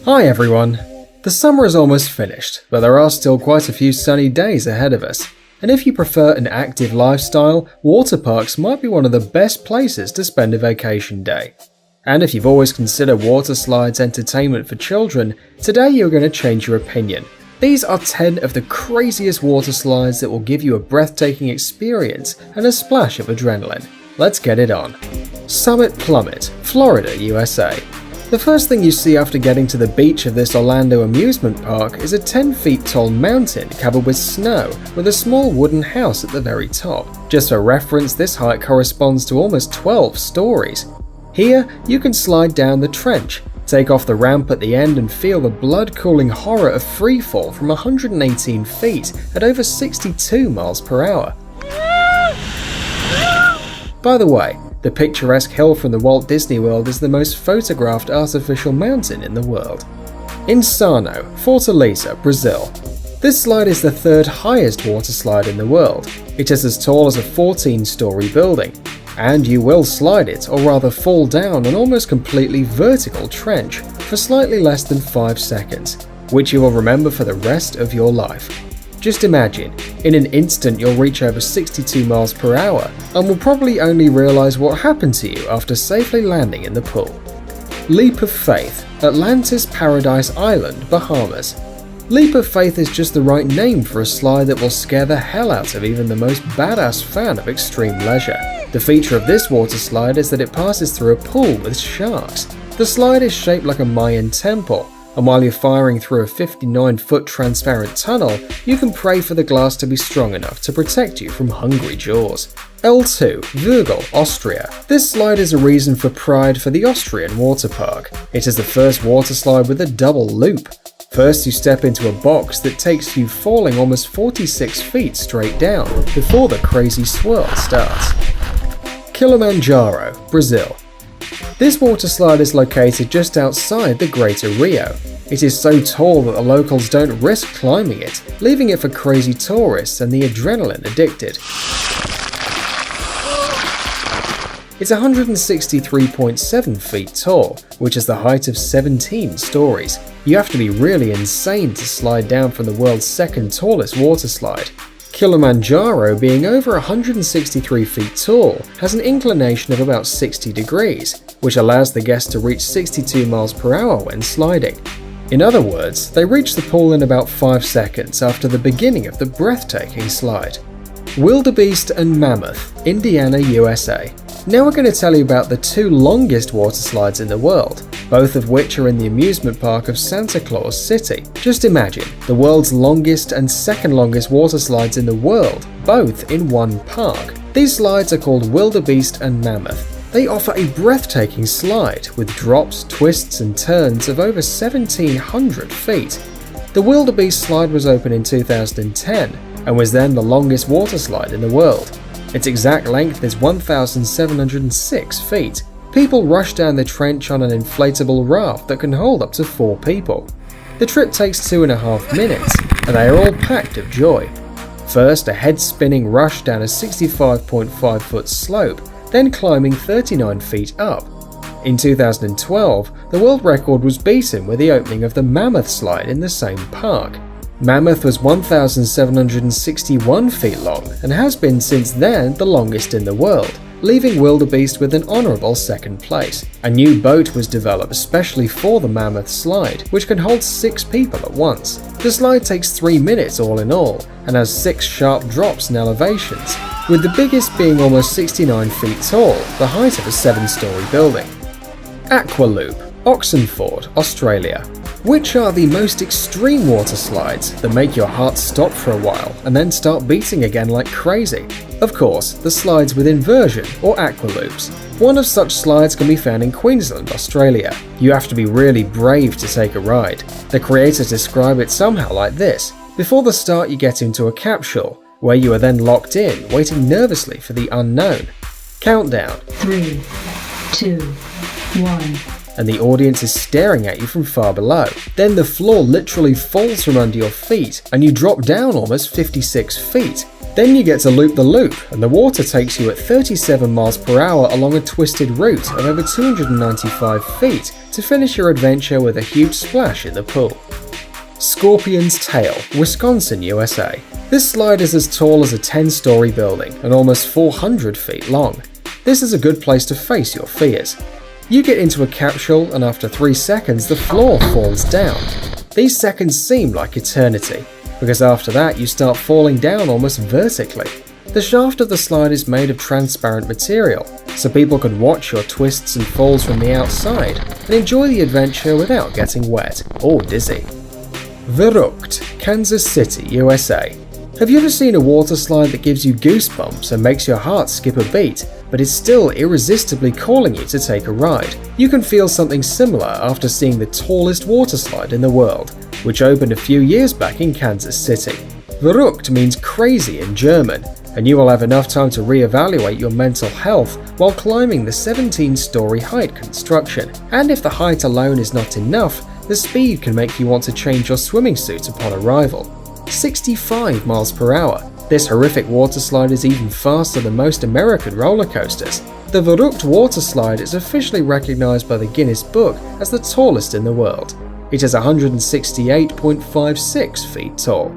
Hi everyone! The summer is almost finished, but there are still quite a few sunny days ahead of us. And if you prefer an active lifestyle, water parks might be one of the best places to spend a vacation day. And if you've always considered water slides entertainment for children, today you're going to change your opinion. These are 10 of the craziest water slides that will give you a breathtaking experience and a splash of adrenaline. Let's get it on. Summit Plummet, Florida, USA. The first thing you see after getting to the beach of this Orlando amusement park is a 10 feet tall mountain covered with snow with a small wooden house at the very top. Just for reference, this height corresponds to almost 12 stories. Here, you can slide down the trench, take off the ramp at the end and feel the blood-cooling horror of freefall from 118 feet at over 62 miles per hour. By the way, the picturesque hill from the Walt Disney World is the most photographed artificial mountain in the world. Insano, Fortaleza, Brazil. This slide is the third highest water slide in the world. It is as tall as a 14-story building, and you will slide it, or rather fall down an almost completely vertical trench for slightly less than 5 seconds, which you will remember for the rest of your life. Just imagine, in an instant you'll reach over 62 miles per hour and will probably only realize what happened to you after safely landing in the pool. Leap of Faith, Atlantis Paradise Island, Bahamas. Leap of Faith is just the right name for a slide that will scare the hell out of even the most badass fan of extreme leisure. The feature of this water slide is that it passes through a pool with sharks. The slide is shaped like a Mayan temple, and while you're firing through a 59-foot transparent tunnel, you can pray for the glass to be strong enough to protect you from hungry jaws. L2, Würgel, Austria. This slide is a reason for pride for the Austrian water park. It is the first water slide with a double loop. First, you step into a box that takes you falling almost 46 feet straight down before the crazy swirl starts. Kilimanjaro, Brazil. This water slide is located just outside the Greater Rio. It is so tall that the locals don't risk climbing it, leaving it for crazy tourists and the adrenaline addicted. It's 163.7 feet tall, which is the height of 17 stories. You have to be really insane to slide down from the world's second tallest water slide. Kilimanjaro, being over 163 feet tall, has an inclination of about 60 degrees, which allows the guests to reach 62 miles per hour when sliding. In other words, they reach the pool in about 5 seconds after the beginning of the breathtaking slide. Wildebeest and Mammoth, Indiana, USA. Now we're going to tell you about the 2 longest water slides in the world, both of which are in the amusement park of Santa Claus City. Just imagine, the world's longest and second longest water slides in the world, both in one park. These slides are called Wildebeest and Mammoth. They offer a breathtaking slide with drops, twists and turns of over 1,700 feet. The Wildebeest slide was opened in 2010 and was then the longest water slide in the world. Its exact length is 1,706 feet. People rush down the trench on an inflatable raft that can hold up to 4 people. The trip takes 2.5 minutes, and they are all packed of joy. First, a head-spinning rush down a 65.5 foot slope, then climbing 39 feet up. In 2012, the world record was beaten with the opening of the Mammoth slide in the same park. Mammoth was 1,761 feet long and has been since then the longest in the world, leaving Wildebeest with an honourable second place. A new boat was developed especially for the Mammoth slide, which can hold 6 people at once. The slide takes 3 minutes all in all, and has 6 sharp drops and elevations, with the biggest being almost 69 feet tall, the height of a 7-story building. Aqualoop, Oxenford, Australia. Which are the most extreme water slides that make your heart stop for a while and then start beating again like crazy? Of course, the slides with inversion or aqualoops. One of such slides can be found in Queensland, Australia. You have to be really brave to take a ride. The creators describe it somehow like this. Before the start you get into a capsule, where you are then locked in, waiting nervously for the unknown. Countdown. 3, 2, 1. And the audience is staring at you from far below. Then the floor literally falls from under your feet and you drop down almost 56 feet. Then you get to loop the loop and the water takes you at 37 miles per hour along a twisted route of over 295 feet to finish your adventure with a huge splash in the pool. Scorpion's Tail, Wisconsin, USA. This slide is as tall as a 10-story building and almost 400 feet long. This is a good place to face your fears. You get into a capsule and after 3 seconds the floor falls down. These seconds seem like eternity, because after that you start falling down almost vertically. The shaft of the slide is made of transparent material, so people can watch your twists and falls from the outside and enjoy the adventure without getting wet or dizzy. Verrückt, Kansas City, USA. Have you ever seen a water slide that gives you goosebumps and makes your heart skip a beat, but is still irresistibly calling you to take a ride? You can feel something similar after seeing the tallest water slide in the world, which opened a few years back in Kansas City. Verrückt means crazy in German, and you will have enough time to re-evaluate your mental health while climbing the 17-story height construction. And if the height alone is not enough, the speed can make you want to change your swimming suit upon arrival. 65 miles per hour. This horrific water slide is even faster than most American roller coasters. The Verrückt water slide is officially recognized by the Guinness Book as the tallest in the world. It is 168.56 feet tall.